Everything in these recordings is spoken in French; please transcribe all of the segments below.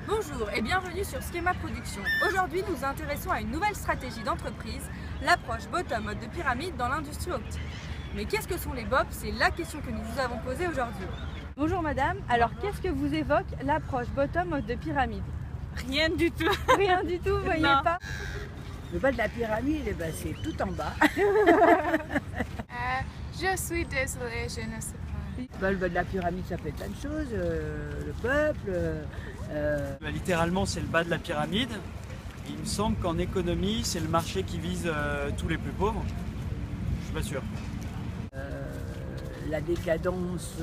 Bonjour et bienvenue sur Schema Production. Aujourd'hui, nous nous intéressons à une nouvelle stratégie d'entreprise, l'approche bottom mode de pyramide dans l'industrie optique. Mais qu'est-ce que sont les BOP? C'est la question que nous vous avons posée aujourd'hui. Bonjour madame, alors qu'est-ce que vous évoque l'approche bottom mode de pyramide? Rien du tout. Rien du tout, vous voyez Non. pas? Le bas de la pyramide, eh ben, c'est tout en bas. Je suis désolée, je ne sais pas. Le bas de la pyramide, ça fait plein de choses. Le peuple. Littéralement, c'est le bas de la pyramide. Il me semble qu'en économie, c'est le marché qui vise tous les plus pauvres. Je suis pas sûr. La décadence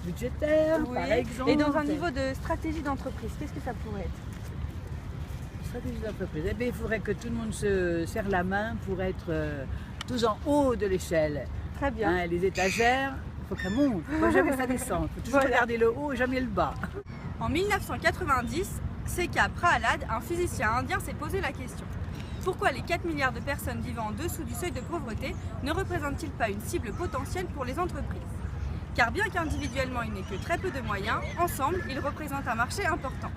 budgétaire, Oui. par exemple. Et dans un niveau de stratégie d'entreprise, qu'est-ce que ça pourrait être? Stratégie d'entreprise. Eh bien, il faudrait que tout le monde se serre la main pour être tous en haut de l'échelle. Très bien. Hein, les étagères, il faut qu'elles montent. Il ne faut jamais que ça descende. Il faut toujours Voilà. regarder le haut et jamais le bas. En 1990, C.K. Prahalad, un physicien indien, s'est posé la question. Pourquoi les 4 milliards de personnes vivant en dessous du seuil de pauvreté ne représentent-ils pas une cible potentielle pour les entreprises? Car bien qu'individuellement il n'ait que très peu de moyens, ensemble ils représentent un marché important.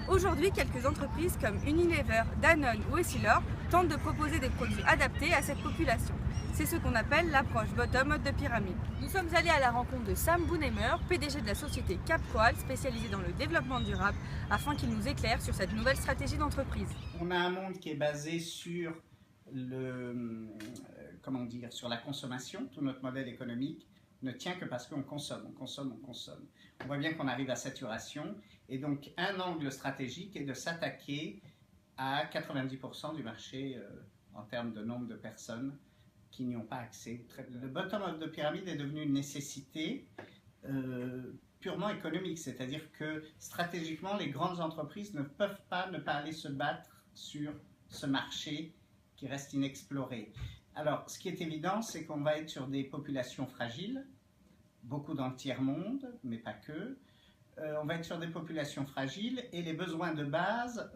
Aujourd'hui, quelques entreprises comme Unilever, Danone ou Essilor tentent de proposer des produits adaptés à cette population. C'est ce qu'on appelle l'approche bottom mode de pyramide. Nous sommes allés à la rencontre de Sam Boonheimer, PDG de la société Capcoal, spécialisée dans le développement durable, afin qu'il nous éclaire sur cette nouvelle stratégie d'entreprise. On a un monde qui est basé sur sur la consommation. Tout notre modèle économique ne tient que parce qu'on consomme, on consomme, on consomme. On voit bien qu'on arrive à saturation et donc un angle stratégique est de s'attaquer à 90% du marché en termes de nombre de personnes qui n'y ont pas accès. Le bottom-up de pyramide est devenu une nécessité purement économique, c'est-à-dire que stratégiquement, les grandes entreprises ne peuvent pas ne pas aller se battre sur ce marché qui reste inexploré. Alors, ce qui est évident, c'est qu'on va être sur des populations fragiles, beaucoup dans le tiers-monde, mais pas que. On va être sur des populations fragiles et les besoins de base,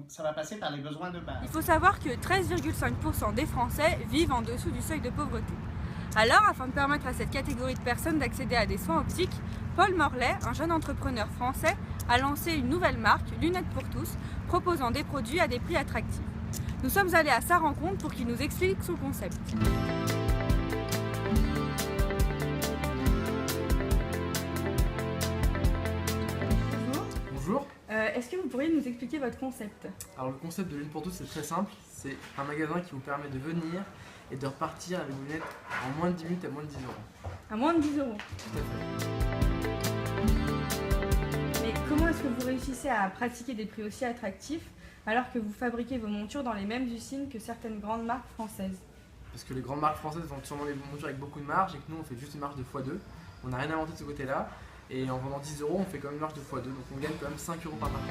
ça va passer par les besoins de base. Il faut savoir que 13,5% des Français vivent en dessous du seuil de pauvreté. Alors, afin de permettre à cette catégorie de personnes d'accéder à des soins optiques, Paul Morlet, un jeune entrepreneur français, a lancé une nouvelle marque, Lunettes pour tous, proposant des produits à des prix attractifs. Nous sommes allés à sa rencontre pour qu'il nous explique son concept. Bonjour. Est-ce que vous pourriez nous expliquer votre concept? Alors le concept de Lunettes pour tous c'est très simple, c'est un magasin qui vous permet de venir et de repartir avec vos lunettes en moins de 10 minutes à moins de 10 euros. À moins de 10 euros. Tout à fait. Mais comment est-ce que vous réussissez à pratiquer des prix aussi attractifs alors que vous fabriquez vos montures dans les mêmes usines que certaines grandes marques françaises? Parce que les grandes marques françaises vendent sûrement les montures avec beaucoup de marge et que nous on fait juste une marge de x2. On n'a rien inventé de ce côté-là et en vendant 10 euros on fait quand même une marge de x2 donc on gagne quand même 5 euros par marque.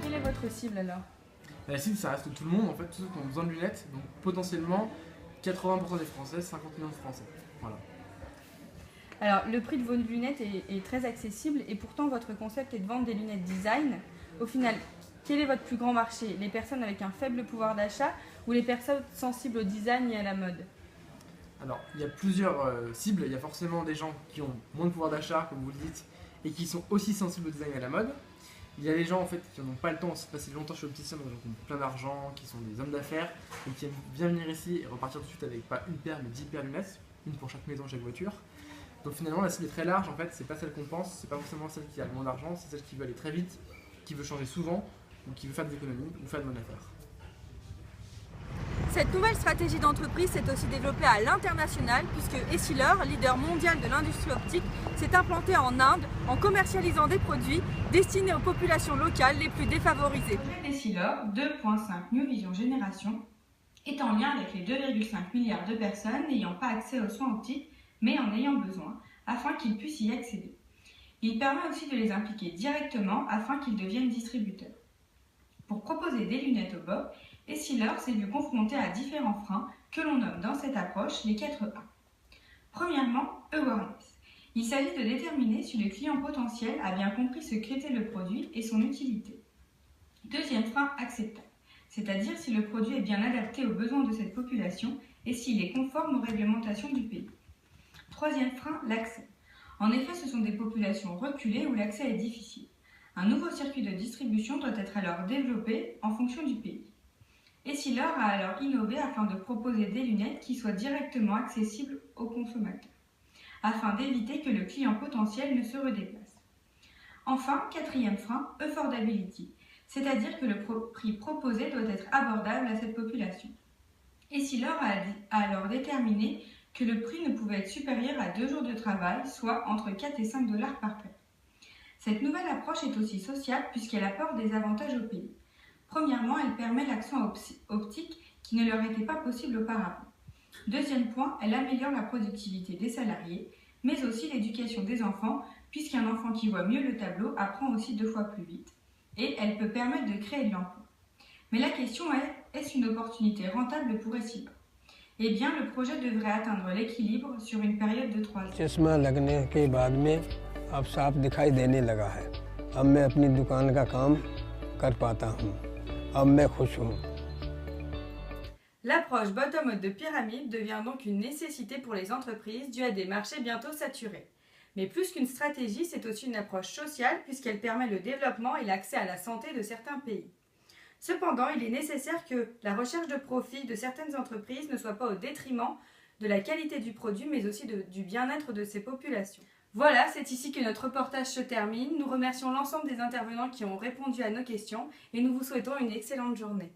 Quelle est votre cible alors? La cible ça reste tout le monde en fait, tous ceux qui ont besoin de lunettes, donc potentiellement 80% des Français, 50 millions de Français. Voilà. Alors, le prix de vos lunettes est très accessible et pourtant votre concept est de vendre des lunettes design. Au final, quel est votre plus grand marché? Les personnes avec un faible pouvoir d'achat ou les personnes sensibles au design et à la mode? Alors, il y a plusieurs cibles. Il y a forcément des gens qui ont moins de pouvoir d'achat, comme vous le dites, et qui sont aussi sensibles au design et à la mode. Il y a des gens en fait qui n'ont pas le temps de passer longtemps chez l'opticien, donc qui ont plein d'argent, qui sont des hommes d'affaires et qui aiment bien venir ici et repartir tout de suite avec pas une paire mais 10 paires de lunettes, une pour chaque maison, chaque voiture. Donc finalement la cible est très large en fait, c'est pas celle qu'on pense, c'est pas forcément celle qui a le moins d'argent, c'est celle qui veut aller très vite, qui veut changer souvent, ou qui veut faire des économies ou faire de bonnes affaires. Cette nouvelle stratégie d'entreprise s'est aussi développée à l'international puisque Essilor, leader mondial de l'industrie optique, s'est implanté en Inde en commercialisant des produits destinés aux populations locales les plus défavorisées. Essilor 2.5 New Vision Génération est en lien avec les 2,5 milliards de personnes n'ayant pas accès aux soins optiques mais en ayant besoin afin qu'ils puissent y accéder. Il permet aussi de les impliquer directement afin qu'ils deviennent distributeurs. Pour proposer des lunettes au BOP, Essilor s'est vu confronté à différents freins que l'on nomme dans cette approche les 4 A. Premièrement, awareness. Il s'agit de déterminer si le client potentiel a bien compris ce qu'était le produit et son utilité. Deuxième frein, acceptable, c'est-à-dire si le produit est bien adapté aux besoins de cette population et s'il est conforme aux réglementations du pays. Troisième frein, l'accès. En effet, ce sont des populations reculées où l'accès est difficile. Un nouveau circuit de distribution doit être alors développé en fonction du pays. Essilor a alors innové afin de proposer des lunettes qui soient directement accessibles aux consommateurs, afin d'éviter que le client potentiel ne se redéplace. Enfin, quatrième frein, affordability, c'est-à-dire que le prix proposé doit être abordable à cette population. Essilor a alors déterminé que le prix ne pouvait être supérieur à 2 jours de travail, soit entre 4 et 5 $ par paire. Cette nouvelle approche est aussi sociale puisqu'elle apporte des avantages au pays. Premièrement, elle permet l'accès optique qui ne leur était pas possible auparavant. Deuxième point, elle améliore la productivité des salariés, mais aussi l'éducation des enfants, puisqu'un enfant qui voit mieux le tableau apprend aussi 2 fois plus vite. Et elle peut permettre de créer de l'emploi. Mais la question est, est-ce une opportunité rentable pour Essilor? Eh bien, le projet devrait atteindre l'équilibre sur une période de 3 ans. चश्मा लगने के बाद में अब साफ दिखाई देने लगा है। अब मैं अपनी दुकान का काम कर पाता हूँ। अब मैं खुश हूँ। L'approche bottom-up de pyramide devient donc une nécessité pour les entreprises due à des marchés bientôt saturés. Mais plus qu'une stratégie, c'est aussi une approche sociale puisqu'elle permet le développement et l'accès à la santé de certains pays. Cependant, il est nécessaire que la recherche de profit de certaines entreprises ne soit pas au détriment de la qualité du produit, mais aussi du bien-être de ces populations. Voilà, c'est ici que notre reportage se termine. Nous remercions l'ensemble des intervenants qui ont répondu à nos questions et nous vous souhaitons une excellente journée.